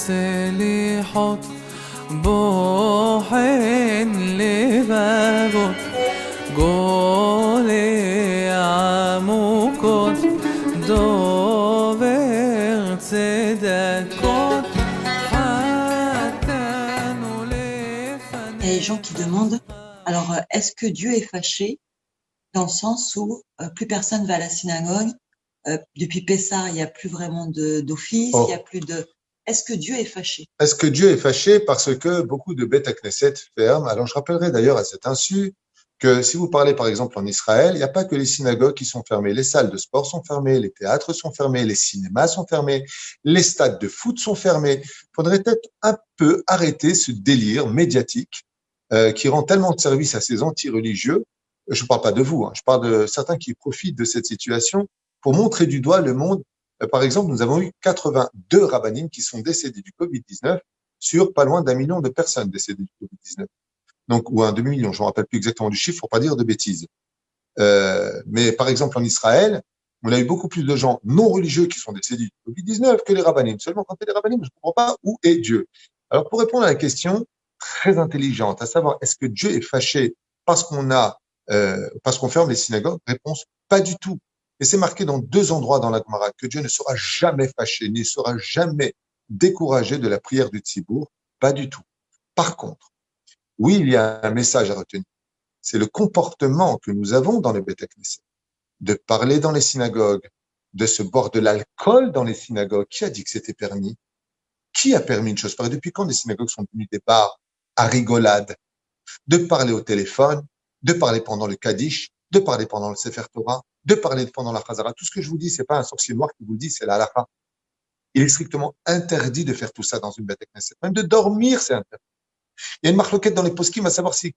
סליחות בוחן לבבות גולי עמוקות דובר צדקות חתנו Il y a des לפניך. gens qui demandent, alors est-ce que Dieu est fâché dans le sens où plus personne va à la synagogue, depuis Pessah, il n'y a plus vraiment d'office, il y a plus de... Est-ce que Dieu est fâché? Est-ce que Dieu est fâché parce que beaucoup de Beth Knesset ferment? Alors, je rappellerai d'ailleurs à cet insu que si vous parlez par exemple en Israël, il n'y a pas que les synagogues qui sont fermées. Les salles de sport sont fermées, les théâtres sont fermés, les cinémas sont fermés, les stades de foot sont fermés. Il faudrait peut-être un peu arrêter ce délire médiatique qui rend tellement de service à ces anti-religieux. Je ne parle pas de vous, hein, je parle de certains qui profitent de cette situation pour montrer du doigt le monde. Par exemple, nous avons eu 82 rabbinim qui sont décédés du Covid-19 sur pas loin d'1 million de personnes décédées du Covid-19. Donc, ou un demi-million, je ne me rappelle plus exactement du chiffre pour pas dire de bêtises. Mais par exemple, en Israël, on a eu beaucoup plus de gens non religieux qui sont décédés du Covid-19 que les rabbinim. Seulement quand il y a les rabbinim, je ne comprends pas où est Dieu. Alors, pour répondre à la question très intelligente, à savoir, est-ce que Dieu est fâché parce qu'on ferme les synagogues? Réponse, pas du tout. Et c'est marqué dans 2 endroits dans la Gemara que Dieu ne sera jamais fâché, ne sera jamais découragé de la prière du Tzibour. Pas du tout. Par contre, oui, il y a un message à retenir. C'est le comportement que nous avons dans les Beth Knesset. De parler dans les synagogues, de se boire de l'alcool dans les synagogues. Qui a dit que c'était permis? Qui a permis une chose pareille? Depuis quand les synagogues sont devenues des bars à rigolade? De parler au téléphone, de parler pendant le Kaddish, de parler pendant le Sefer Torah, de parler pendant la Chazara. Tout ce que je vous dis, c'est pas un sorcier noir qui vous le dit, c'est la halakha. Il est strictement interdit de faire tout ça dans une Beth Knesset. Même de dormir, c'est interdit. Il y a une marloquette dans les poskim à savoir si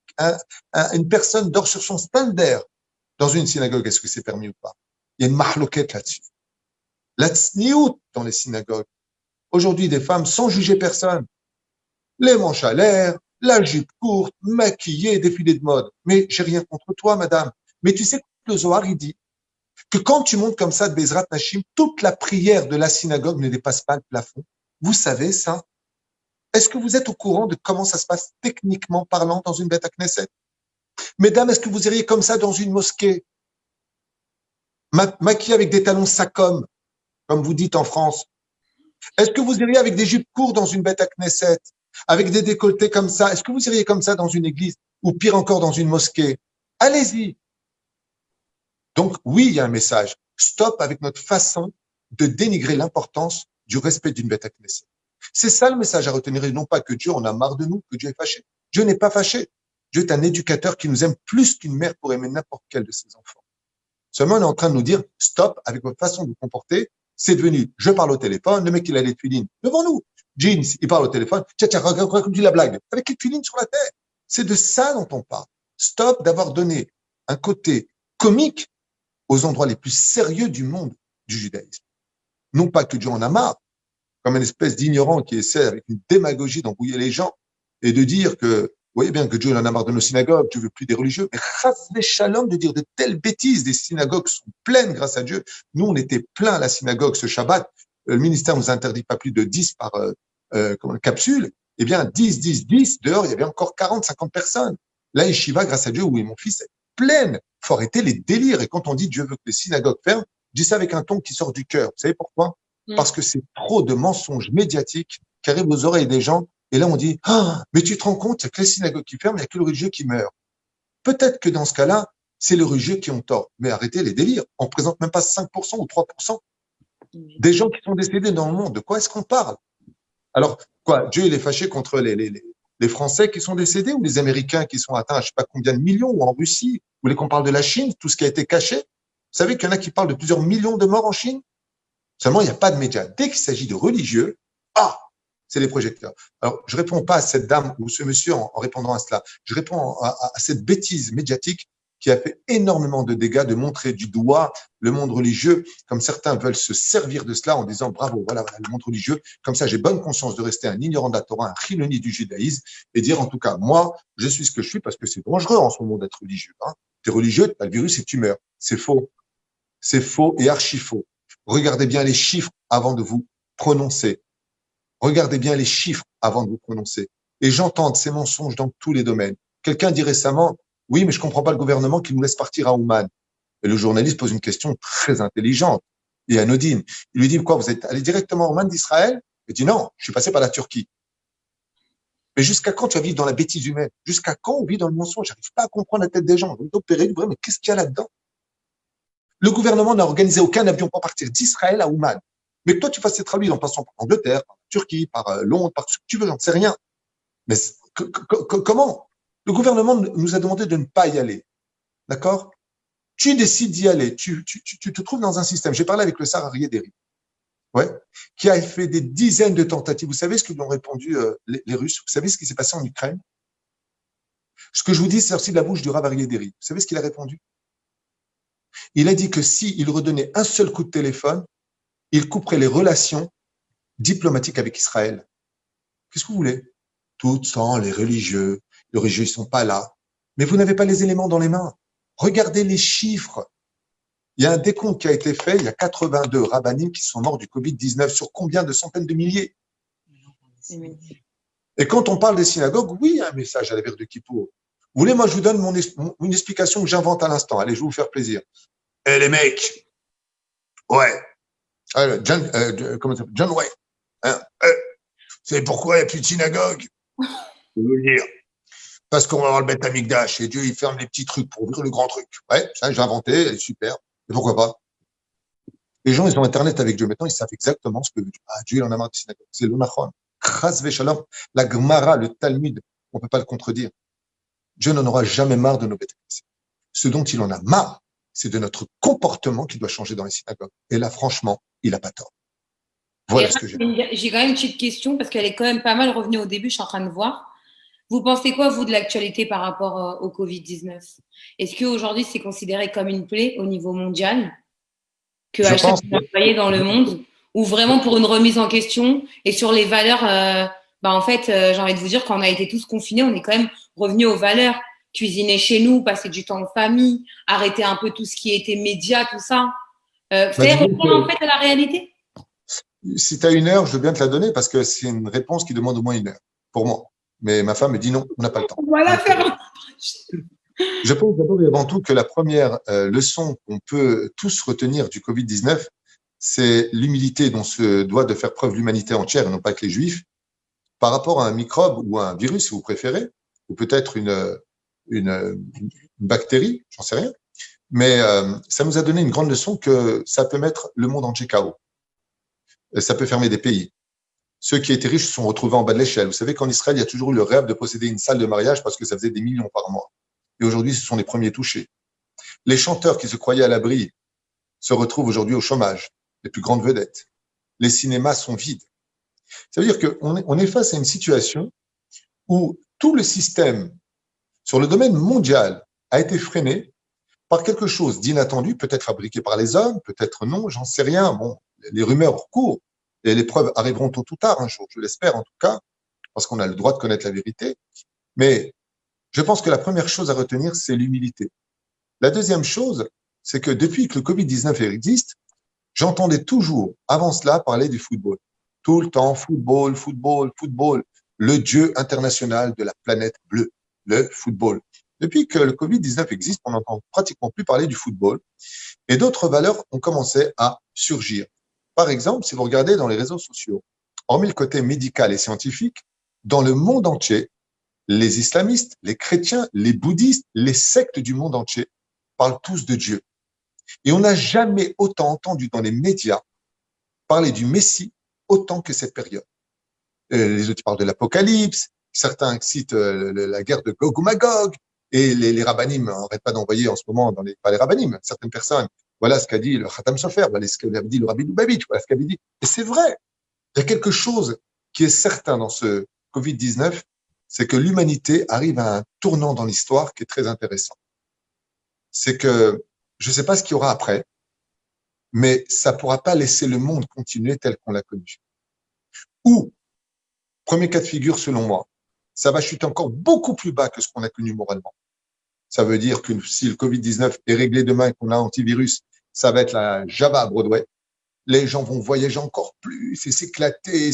une personne dort sur son stander dans une synagogue, est-ce que c'est permis ou pas? Il y a une marloquette là-dessus. La tsniout dans les synagogues. Aujourd'hui, des femmes sans juger personne. Les manches à l'air, la jupe courte, maquillée, défilé de mode. Mais j'ai rien contre toi, madame. Mais tu sais que le Zohar, il dit que quand tu montes comme ça de Bezrat Nashim, toute la prière de la synagogue ne dépasse pas le plafond. Vous savez ça? Est-ce que vous êtes au courant de comment ça se passe techniquement parlant dans une Beth Knesset? Mesdames, est-ce que vous iriez comme ça dans une mosquée, maquillée avec des talons sacom, comme vous dites en France? Est-ce que vous iriez avec des jupes courtes dans une Beth Knesset, avec des décolletés comme ça? Est-ce que vous iriez comme ça dans une église, ou pire encore dans une mosquée? Allez-y. Donc oui, il y a un message. Stop avec notre façon de dénigrer l'importance du respect d'une Beth Knesset. C'est ça le message à retenir, et non pas que Dieu en a marre de nous, que Dieu est fâché. Dieu n'est pas fâché. Dieu est un éducateur qui nous aime plus qu'une mère pour aimer n'importe quel de ses enfants. Seulement, on est en train de nous dire, stop avec votre façon de vous comporter. C'est devenu, je parle au téléphone, le mec, il a les tuilines devant nous. Jeans, il parle au téléphone. Tiens, raconte-lui la blague. Avec les tuilines sur la tête. C'est de ça dont on parle. Stop d'avoir donné un côté comique aux endroits les plus sérieux du monde du judaïsme. Non pas que Dieu en a marre, comme une espèce d'ignorant qui essaie avec une démagogie d'embrouiller les gens et de dire que, vous voyez bien que Dieu en a marre de nos synagogues, Dieu veut plus des religieux, mais chas shalom de dire de telles bêtises, les synagogues sont pleines grâce à Dieu. Nous, on était plein à la synagogue ce Shabbat, le ministère nous interdit pas plus de 10 par capsule, eh bien 10, dehors, il y avait encore 40, 50 personnes. La yeshiva, grâce à Dieu, où est mon fils, est pleine. Faut arrêter les délires. Et quand on dit Dieu veut que les synagogues ferment, je dis ça avec un ton qui sort du cœur. Vous savez pourquoi? Parce que c'est trop de mensonges médiatiques qui arrivent aux oreilles des gens. Et là, on dit, ah, mais tu te rends compte, il n'y a que les synagogues qui ferment, il n'y a que le religieux qui meurt. Peut-être que dans ce cas-là, c'est les religieux qui ont tort. Mais arrêtez les délires. On ne présente même pas 5% ou 3% des gens qui sont décédés dans le monde. De quoi est-ce qu'on parle? Alors, quoi, Dieu, il est fâché contre les Français qui sont décédés ou les Américains qui sont atteints à je sais pas combien de millions, ou en Russie? Vous voulez qu'on parle de la Chine, tout ce qui a été caché? Vous savez qu'il y en a qui parlent de plusieurs millions de morts en Chine? Seulement, il n'y a pas de médias. Dès qu'il s'agit de religieux, c'est les projecteurs. Alors, je réponds pas à cette dame ou ce monsieur en répondant à cela. Je réponds à cette bêtise médiatique qui a fait énormément de dégâts, de montrer du doigt le monde religieux, comme certains veulent se servir de cela en disant bravo, voilà, le monde religieux. Comme ça, j'ai bonne conscience de rester un ignorant de la Torah, un chiloni du judaïsme, et dire en tout cas, moi, je suis ce que je suis parce que c'est dangereux en ce moment d'être religieux. Hein. T'es religieux, t'as le virus et tu meurs. C'est faux. C'est faux et archi faux. Regardez bien les chiffres avant de vous prononcer. Regardez bien les chiffres avant de vous prononcer. Et j'entends ces mensonges dans tous les domaines. Quelqu'un dit récemment, oui, mais je comprends pas le gouvernement qui nous laisse partir à Ouman. Et le journaliste pose une question très intelligente et anodine. Il lui dit, quoi, vous êtes allé directement à Ouman d'Israël? Il dit, non, je suis passé par la Turquie. Mais jusqu'à quand tu vas vivre dans la bêtise humaine? Jusqu'à quand on vit dans le mensonge? J'arrive pas à comprendre la tête des gens. On est opéré, mais qu'est-ce qu'il y a là-dedans? Le gouvernement n'a organisé aucun avion pour partir d'Israël à Ouman. Mais que toi, tu fasses être traduit en passant par Angleterre, par Turquie, par Londres, par ce que tu veux, j'en sais rien. Mais comment? Le gouvernement nous a demandé de ne pas y aller. D'accord? Tu décides d'y aller. Tu te trouves dans un système. J'ai parlé avec le Sar Aryeh Deri, ouais, qui a fait des dizaines de tentatives. Vous savez ce que lui ont répondu les Russes? Vous savez ce qui s'est passé en Ukraine? Ce que je vous dis, c'est sorti de la bouche du Rav Aryeh Deri. Vous savez ce qu'il a répondu? Il a dit que s'il redonnait un seul coup de téléphone, il couperait les relations diplomatiques avec Israël. Qu'est-ce que vous voulez? Tout sans les religieux ils sont pas là. Mais vous n'avez pas les éléments dans les mains. Regardez les chiffres. Il y a un décompte qui a été fait, il y a 82 rabbinim qui sont morts du Covid-19 sur combien de centaines de milliers? Et quand on parle des synagogues, oui, il y a un message à la veille de Kippour. Vous voulez, moi je vous donne une explication que j'invente à l'instant. Allez, je vais vous faire plaisir. Eh les mecs, ouais, John Way, hein, vous savez pourquoi il n'y a plus de synagogue? Je vais vous le dire. Parce qu'on va avoir le Beth Amikdash et Dieu, il ferme les petits trucs pour ouvrir le grand truc. Ouais, ça, j'ai inventé, super. Et pourquoi pas? Les gens, ils ont Internet avec Dieu. Maintenant, ils savent exactement ce que Dieu. Ah, Dieu, il en a marre des synagogues. C'est le Nachon. Chas v'shalom. La Gemara, le Talmud, on peut pas le contredire. Dieu n'en aura jamais marre de nos bêtes. Ce dont il en a marre, c'est de notre comportement qui doit changer dans les synagogues. Et là, franchement, il a pas tort. Voilà ce que j'ai. J'ai quand même une petite question parce qu'elle est quand même pas mal revenue au début, je suis en train de voir. Vous pensez quoi, vous, de l'actualité par rapport au Covid-19? Est-ce qu'aujourd'hui, c'est considéré comme une plaie au niveau mondial que Hachem a envoyé dans le monde, ou vraiment pour une remise en question et sur les valeurs en fait, j'ai envie de vous dire, quand on a été tous confinés, on est quand même revenus aux valeurs. Cuisiner chez nous, passer du temps en famille, arrêter un peu tout ce qui était médias, tout ça. Faire répondre en fait à la réalité. Si tu as une heure, je veux bien te la donner parce que c'est une réponse qui demande au moins une heure, pour moi. Mais ma femme me dit non, on n'a pas le temps. Voilà, faire. Je pense d'abord et avant tout que la première leçon qu'on peut tous retenir du Covid-19, c'est l'humilité dont se doit de faire preuve l'humanité entière, et non pas que les Juifs, par rapport à un microbe ou à un virus, si vous préférez, ou peut-être une bactérie, j'en sais rien. Mais ça nous a donné une grande leçon que ça peut mettre le monde entier KO. Ça peut fermer des pays. Ceux qui étaient riches se sont retrouvés en bas de l'échelle. Vous savez qu'en Israël, il y a toujours eu le rêve de posséder une salle de mariage parce que ça faisait des millions par mois. Et aujourd'hui, ce sont les premiers touchés. Les chanteurs qui se croyaient à l'abri se retrouvent aujourd'hui au chômage, les plus grandes vedettes. Les cinémas sont vides. Ça veut dire qu'on est face à une situation où tout le système sur le domaine mondial a été freiné par quelque chose d'inattendu, peut-être fabriqué par les hommes, peut-être non, j'en sais rien. Bon, les rumeurs courent et les preuves arriveront tôt ou tard un jour, je l'espère en tout cas, parce qu'on a le droit de connaître la vérité. Mais je pense que la première chose à retenir, c'est l'humilité. La deuxième chose, c'est que depuis que le Covid-19 existe, j'entendais toujours, avant cela, parler du football. Tout le temps, football, football, football. Le dieu international de la planète bleue, le football. Depuis que le Covid-19 existe, on n'entend pratiquement plus parler du football et d'autres valeurs ont commencé à surgir. Par exemple, si vous regardez dans les réseaux sociaux, hormis le côté médical et scientifique, dans le monde entier, les islamistes, les chrétiens, les bouddhistes, les sectes du monde entier parlent tous de Dieu. Et on n'a jamais autant entendu dans les médias parler du Messie autant que cette période. Les autres parlent de l'Apocalypse, certains citent la guerre de Gog ou Magog, et les rabbinim n'arrêtent pas d'envoyer en ce moment, pas les rabbinim, certaines personnes, voilà ce qu'a dit le Khatam Sofer, voilà ce qu'avait dit le Rabbi Lubavitch, voilà ce qu'avait dit. Et c'est vrai, il y a quelque chose qui est certain dans ce Covid-19, c'est que l'humanité arrive à un tournant dans l'histoire qui est très intéressant. C'est que, je ne sais pas ce qu'il y aura après, mais ça ne pourra pas laisser le monde continuer tel qu'on l'a connu. Ou, premier cas de figure selon moi, ça va chuter encore beaucoup plus bas que ce qu'on a connu moralement. Ça veut dire que si le Covid-19 est réglé demain et qu'on a un antivirus, ça va être la Java à Broadway. Les gens vont voyager encore plus et s'éclater.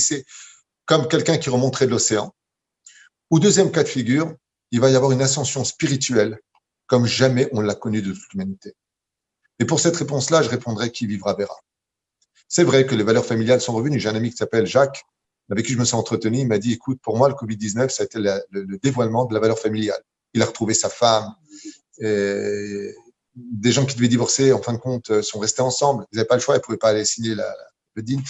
comme quelqu'un qui remonterait de l'océan. Ou deuxième cas de figure, il va y avoir une ascension spirituelle comme jamais on l'a connue de toute l'humanité. Et pour cette réponse-là, je répondrai qui vivra verra. C'est vrai que les valeurs familiales sont revenues. J'ai un ami qui s'appelle Jacques, avec qui je me suis entretenu. Il m'a dit, écoute, pour moi, le Covid-19, ça a été le dévoilement de la valeur familiale. Il a retrouvé sa femme. Et des gens qui devaient divorcer, en fin de compte, sont restés ensemble. Ils n'avaient pas le choix, ils ne pouvaient pas aller signer le DIN.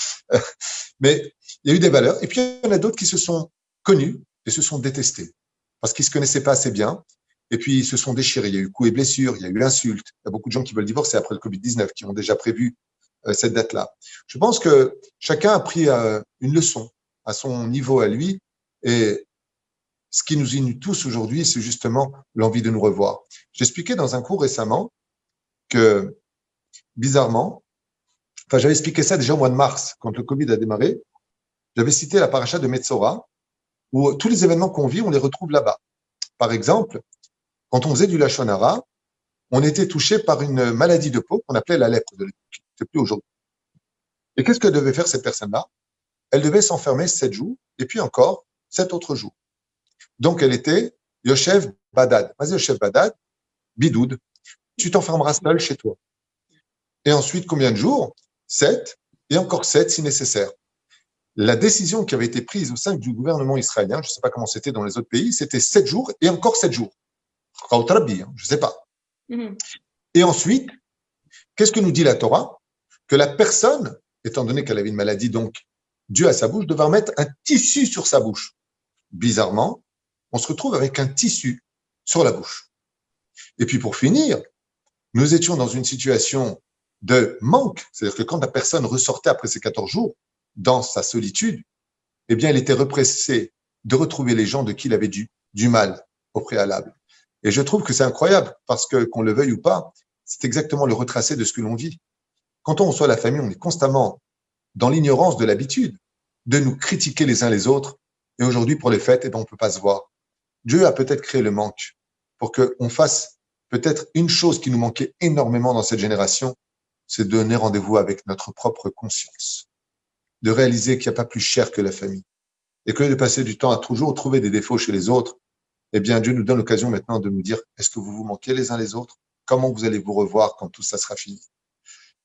Mais il y a eu des valeurs. Et puis, il y en a d'autres qui se sont connus et se sont détestés parce qu'ils ne se connaissaient pas assez bien. Et puis, ils se sont déchirés. Il y a eu coups et blessures, il y a eu l'insulte. Il y a beaucoup de gens qui veulent divorcer après le Covid-19, qui ont déjà prévu cette date-là. Je pense que chacun a pris une leçon à son niveau à lui. Et ce qui nous unit tous aujourd'hui, c'est justement l'envie de nous revoir. J'expliquais dans un cours récemment que, bizarrement, j'avais expliqué ça déjà au mois de mars, quand le Covid a démarré. J'avais cité la paracha de Metzora, où tous les événements qu'on vit, on les retrouve là-bas. Par exemple, quand on faisait du Lachon Hara, on était touché par une maladie de peau qu'on appelait la lèpre de l'époque. C'est plus aujourd'hui. Et qu'est-ce que devait faire cette personne-là? Elle devait s'enfermer 7 jours, et puis encore 7 autres jours. Donc, elle était Yoshev Badad. Vas-y, Yoshev Badad, bidoud. Tu t'enfermeras seul chez toi. Et ensuite, combien de jours? 7, et encore 7 si nécessaire. La décision qui avait été prise au sein du gouvernement israélien, je ne sais pas comment c'était dans les autres pays, c'était 7 jours et encore 7 jours. Je ne sais pas. Et ensuite, qu'est-ce que nous dit la Torah? Que la personne, étant donné qu'elle avait une maladie donc due à sa bouche, devait mettre un tissu sur sa bouche. Bizarrement, on se retrouve avec un tissu sur la bouche. Et puis pour finir, nous étions dans une situation de manque, c'est-à-dire que quand la personne ressortait après ces 14 jours, dans sa solitude, eh bien, elle était repressée de retrouver les gens de qui il avait du mal au préalable. Et je trouve que c'est incroyable, parce que, qu'on le veuille ou pas, c'est exactement le retracé de ce que l'on vit. Quand on reçoit la famille, on est constamment dans l'ignorance de l'habitude de nous critiquer les uns les autres. Et aujourd'hui, pour les fêtes, eh ben, on ne peut pas se voir. Dieu a peut-être créé le manque pour qu'on fasse peut-être une chose qui nous manquait énormément dans cette génération, c'est de donner rendez-vous avec notre propre conscience, de réaliser qu'il n'y a pas plus cher que la famille. Et que de passer du temps à toujours trouver des défauts chez les autres, eh bien, Dieu nous donne l'occasion maintenant de nous dire, est-ce que vous vous manquez les uns les autres? Comment vous allez vous revoir quand tout ça sera fini?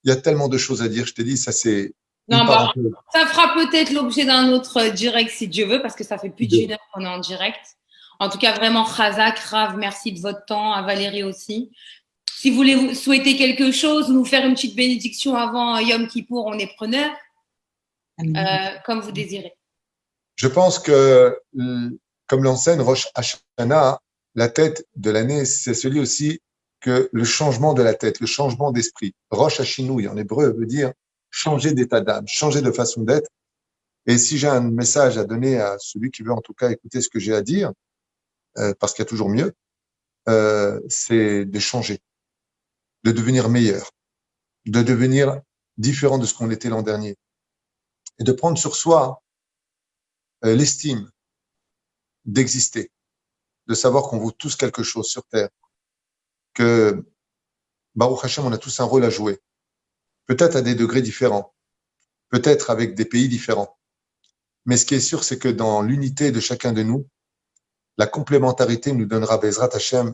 Il y a tellement de choses à dire, je t'ai dit, ça c'est... Non, bah, ça fera peut-être l'objet d'un autre direct si Dieu veut, parce que ça fait plus d'une heure qu'on est en direct. En tout cas, vraiment, Chazak, Rav, merci de votre temps, à Valérie aussi. Si vous voulez souhaiter quelque chose, nous faire une petite bénédiction avant Yom Kippour, on est preneur, comme vous désirez. Je pense que, comme l'enseigne Rosh Hashanah, la tête de l'année, c'est celui aussi que le changement de la tête, le changement d'esprit. Rosh Hashinouï, en hébreu, veut dire changer d'état d'âme, changer de façon d'être. Et si j'ai un message à donner à celui qui veut en tout cas écouter ce que j'ai à dire, parce qu'il y a toujours mieux, c'est de changer, de devenir meilleur, de devenir différent de ce qu'on était l'an dernier, et de prendre sur soi l'estime d'exister, de savoir qu'on vaut tous quelque chose sur Terre, que Baruch Hashem, on a tous un rôle à jouer, peut-être à des degrés différents, peut-être avec des pays différents. Mais ce qui est sûr, c'est que dans l'unité de chacun de nous, la complémentarité nous donnera, Bezrat Hashem,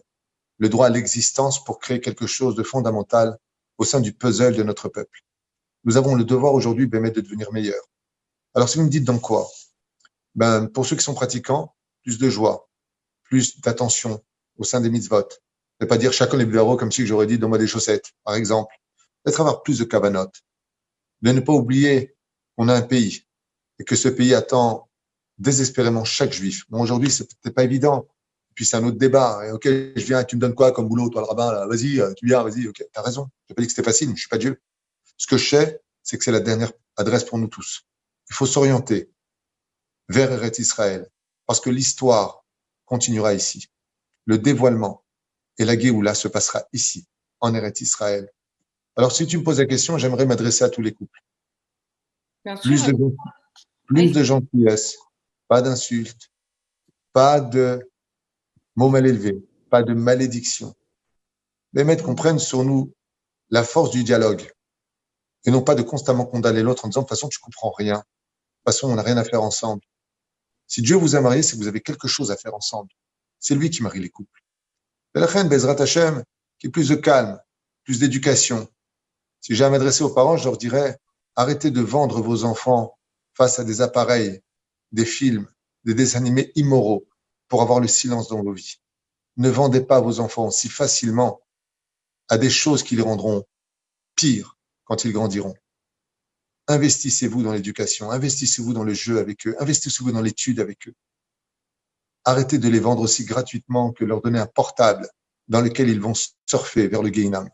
le droit à l'existence pour créer quelque chose de fondamental au sein du puzzle de notre peuple. Nous avons le devoir aujourd'hui, Bémet, de devenir meilleurs. Alors, si vous me dites dans quoi? Ben, pour ceux qui sont pratiquants, plus de joie, plus d'attention au sein des mitzvot. Ne pas dire chacun les bureaux comme si j'aurais dit donne-moi des chaussettes, par exemple. Peut-être avoir plus de kavanot. De ne pas oublier qu'on a un pays et que ce pays attend désespérément chaque juif. Bon, aujourd'hui, c'est peut-être pas évident. Puis c'est un autre débat. Et, ok, je viens, tu me donnes quoi comme boulot, toi, le rabbin, là? Vas-y, tu viens, vas-y, ok. T'as raison. J'ai pas dit que c'était facile, mais je suis pas Dieu. Ce que je sais, c'est que c'est la dernière adresse pour nous tous. Il faut s'orienter vers Eretz Israël. Parce que l'histoire continuera ici. Le dévoilement et la Géoula se passera ici, en Eretz Israël. Alors, si tu me poses la question, j'aimerais m'adresser à tous les couples. Plus de gentillesse, pas d'insultes, pas de mots mal élevés, pas de malédiction. Les maîtres comprennent sur nous la force du dialogue et non pas de constamment condamner l'autre en disant de toute façon tu comprends rien, de toute façon on n'a rien à faire ensemble. Si Dieu vous a marié, c'est que vous avez quelque chose à faire ensemble. C'est lui qui marie les couples. La reine Bezrat Hashem, qui est plus de calme, plus d'éducation. Si j'ai à m'adresser aux parents, je leur dirais, arrêtez de vendre vos enfants face à des appareils, des films, des dessins animés immoraux pour avoir le silence dans vos vies. Ne vendez pas vos enfants si facilement à des choses qui les rendront pires quand ils grandiront. Investissez-vous dans l'éducation, investissez-vous dans le jeu avec eux, investissez-vous dans l'étude avec eux. Arrêtez de les vendre aussi gratuitement que leur donner un portable dans lequel ils vont surfer vers le Guéhinam.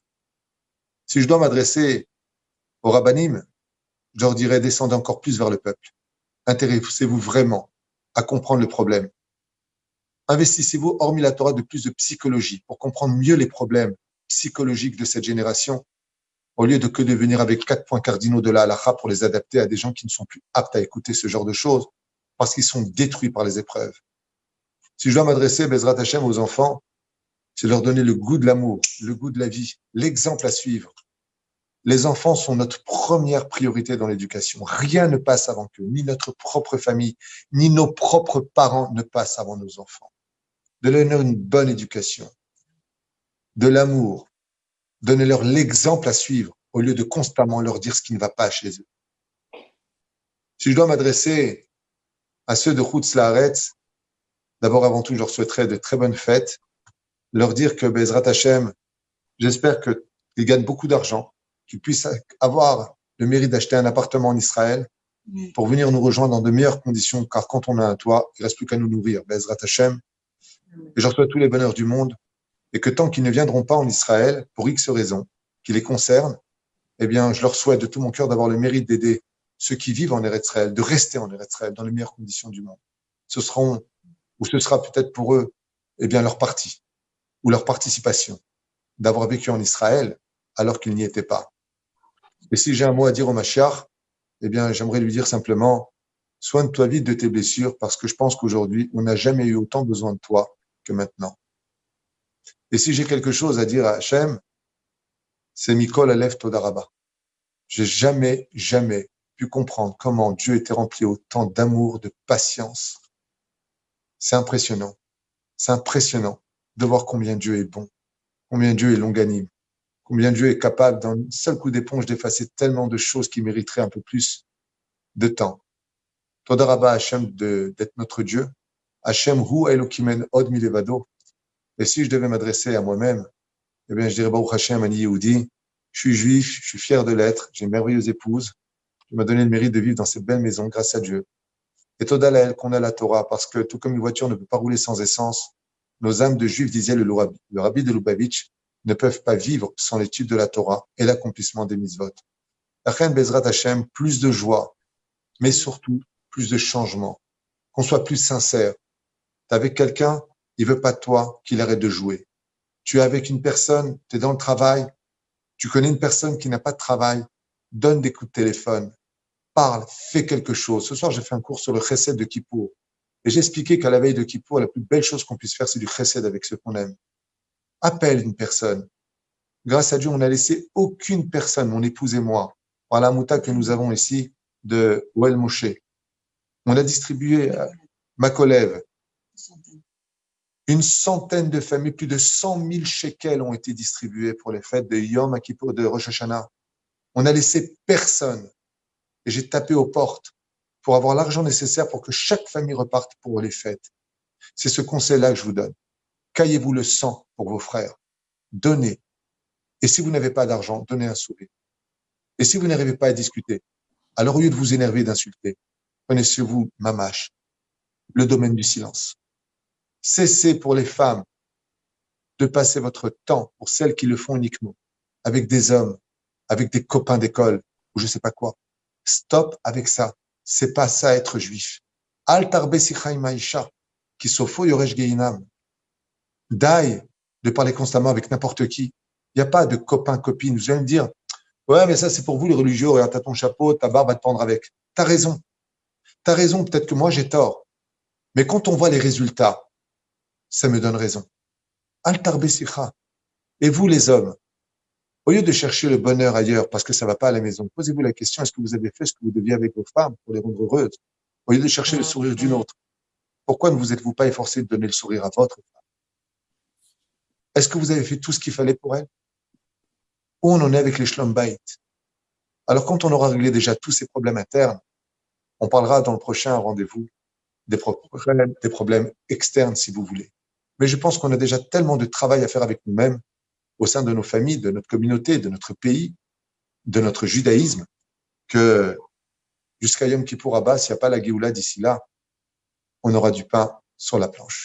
Si je dois m'adresser aux rabbanim, je leur dirais descendez encore plus vers le peuple. Intéressez-vous vraiment à comprendre le problème. Investissez-vous, hormis la Torah, de plus de psychologie pour comprendre mieux les problèmes psychologiques de cette génération, au lieu de venir avec 4 points cardinaux de la halakha pour les adapter à des gens qui ne sont plus aptes à écouter ce genre de choses parce qu'ils sont détruits par les épreuves. Si je dois m'adresser, Bezrat Hashem, aux enfants, c'est leur donner le goût de l'amour, le goût de la vie, l'exemple à suivre. Les enfants sont notre première priorité dans l'éducation. Rien ne passe avant qu'eux, ni notre propre famille, ni nos propres parents ne passent avant nos enfants. De leur donner une bonne éducation, de l'amour, donnez-leur l'exemple à suivre au lieu de constamment leur dire ce qui ne va pas chez eux. Si je dois m'adresser à ceux de Chutz Laaretz, d'abord avant tout, je leur souhaiterais de très bonnes fêtes, leur dire que Bezrat Hashem, j'espère qu'ils gagnent beaucoup d'argent, qu'ils puissent avoir le mérite d'acheter un appartement en Israël pour venir nous rejoindre dans de meilleures conditions, car quand on a un toit, il ne reste plus qu'à nous nourrir. Bezrat Hashem. Et je leur souhaite tous les bonheurs du monde, et que tant qu'ils ne viendront pas en Israël, pour X raisons, qui les concernent, eh bien, je leur souhaite de tout mon cœur d'avoir le mérite d'aider ceux qui vivent en Eretz Israël, de rester en Eretz Israël dans les meilleures conditions du monde. Ce sera peut-être pour eux, eh bien, leur partie, ou leur participation, d'avoir vécu en Israël alors qu'ils n'y étaient pas. Et si j'ai un mot à dire au Mashiach, eh bien, j'aimerais lui dire simplement, soigne-toi vite de tes blessures, parce que je pense qu'aujourd'hui, on n'a jamais eu autant besoin de toi que maintenant. Et si j'ai quelque chose à dire à Hachem, c'est Mikol Alef Todaraba. J'ai jamais pu comprendre comment Dieu était rempli autant d'amour, de patience. C'est impressionnant. C'est impressionnant de voir combien Dieu est bon, combien Dieu est longanime, combien Dieu est capable d'un seul coup d'éponge d'effacer tellement de choses qui mériteraient un peu plus de temps. Todaraba Hachem d'être notre Dieu. Hachem hu Elokimen od milevado. Et si je devais m'adresser à moi-même, eh bien, je dirais Baruch Hashem ani Yehudi. Je suis juif, je suis fier de l'être, j'ai une merveilleuse épouse. qui m'a donné le mérite de vivre dans cette belle maison grâce à Dieu. Et Toda Lael qu'on a la Torah, parce que tout comme une voiture ne peut pas rouler sans essence, nos âmes de juifs, disait le rabbi de Lubavitch, ne peuvent pas vivre sans l'étude de la Torah et l'accomplissement des mitzvot. La reine Bezrat Hashem, plus de joie, mais surtout plus de changement. Qu'on soit plus sincère. T'es avec quelqu'un, il veut pas de toi qu'il arrête de jouer. Tu es avec une personne, tu es dans le travail, tu connais une personne qui n'a pas de travail, donne des coups de téléphone, parle, fais quelque chose. Ce soir, j'ai fait un cours sur le chesed de Kippour. Et j'ai expliqué qu'à la veille de Kippour, la plus belle chose qu'on puisse faire, c'est du chesed avec ceux qu'on aime. Appelle une personne. Grâce à Dieu, on n'a laissé aucune personne, mon épouse et moi, par la mouta que nous avons ici de Ouel Moshe. On a distribué Makolev. Une centaine de familles, plus de 100 000 shekels ont été distribués pour les fêtes de Yom Kippur, de Rosh Hashanah. On n'a laissé personne. Et j'ai tapé aux portes pour avoir l'argent nécessaire pour que chaque famille reparte pour les fêtes. C'est ce conseil-là que je vous donne. Caillez-vous le sang pour vos frères. Donnez. Et si vous n'avez pas d'argent, donnez un sourire. Et si vous n'arrivez pas à discuter, alors au lieu de vous énerver et d'insulter, prenez sur vous, mamache, le domaine du silence. Cessez pour les femmes de passer votre temps, pour celles qui le font uniquement, avec des hommes, avec des copains d'école, ou je sais pas quoi. Stop avec ça. C'est pas ça être juif. Al tarbe sichaim maïsha, qui sofo yoresh geinam. Daï de parler constamment avec n'importe qui. Il n'y a pas de copain-copine. Vous allez me dire, ouais, mais ça, c'est pour vous, les religieux. Regarde, t'as ton chapeau, ta barbe à te pendre avec. T'as raison. T'as raison. Peut-être que moi, j'ai tort. Mais quand on voit les résultats, ça me donne raison. Al tarbe sicha. Et vous, les hommes, au lieu de chercher le bonheur ailleurs parce que ça va pas à la maison, posez-vous la question, est-ce que vous avez fait ce que vous deviez avec vos femmes pour les rendre heureuses? Au lieu de chercher le sourire d'une autre. Pourquoi ne vous êtes-vous pas efforcé de donner le sourire à votre femme? Est-ce que vous avez fait tout ce qu'il fallait pour elle? Où on en est avec les shlom bayit? Alors quand on aura réglé déjà tous ces problèmes internes, on parlera dans le prochain rendez-vous des problèmes externes si vous voulez. Mais je pense qu'on a déjà tellement de travail à faire avec nous-mêmes, au sein de nos familles, de notre communauté, de notre pays, de notre judaïsme, que jusqu'à Yom Kippour Abba, s'il n'y a pas la Géoula d'ici là, on aura du pain sur la planche.